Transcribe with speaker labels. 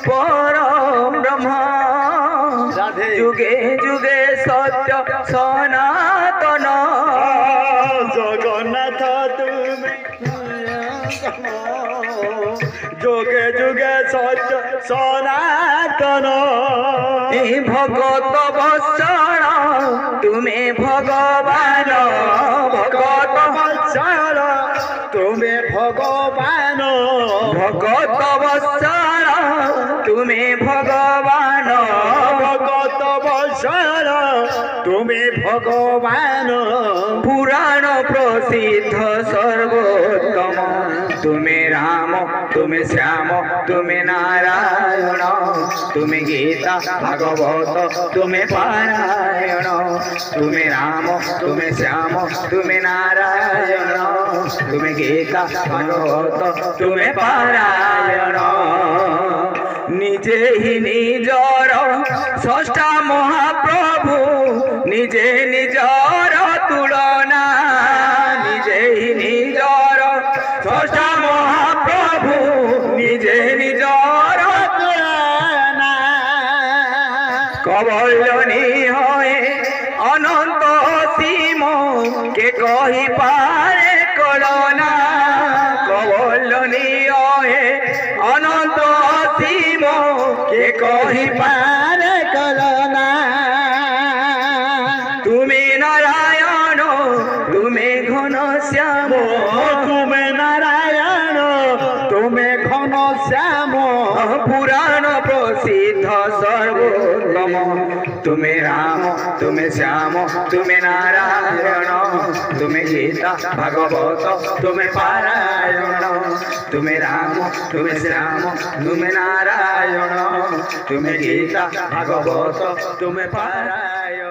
Speaker 1: পরম ব্রহ্ম যুগে যুগে সত্য সনাতন
Speaker 2: জগন্নাথ তুমি যুগে যুগে সত্য সনাতন
Speaker 1: ভগত বৎসল তুমি ভগবান ভগত
Speaker 2: বৎসল তুমি ভগবান
Speaker 1: ভগত বৎসল তুমি ভগবান
Speaker 2: ভগত বৎসল তুমি ভগবান
Speaker 1: পুরাণ প্রসিদ্ধ সর্বোত্তম তুমি রাম তুমি শ্যাম তুমি নারায়ণ তুমি গীতা ভাগবত তুমি পারায়ণ তুমি রাম তুমি শ্যাম তুমি নারায়ণ তুমি গীতা ভাগবত তুমি পারায়ণ নিজে হি নিজর ষষ্ঠা মহাপ্রভু নিজে নিজর তুলনা নিজে হি নিজর ষষ্ঠা মহাপ্রভু নিজে নিজর তুলনা কবলনি হয়ে অনন্ত সীম কে কহি পারে কলনা কবলনি হয়ে অনন্ত সীম কে কহি পারে কলনা তুমি নারায়ণ তুমি ঘন শ্যাম
Speaker 2: তুমি নারায়ণ তুমি ঘন শ্যাম
Speaker 1: পুরাণ প্রসিদ্ধ সর্বোত্তম তুমি রাম তুমি শ্যাম তুমি নারায়ণ তুমি গীতা ভাগবত তুমি পারায়ণ তুমি রাম তুমি শ্যাম তুমি নারায়ণ তুমি গীতা ভাগবত তুমি পারায়ণ।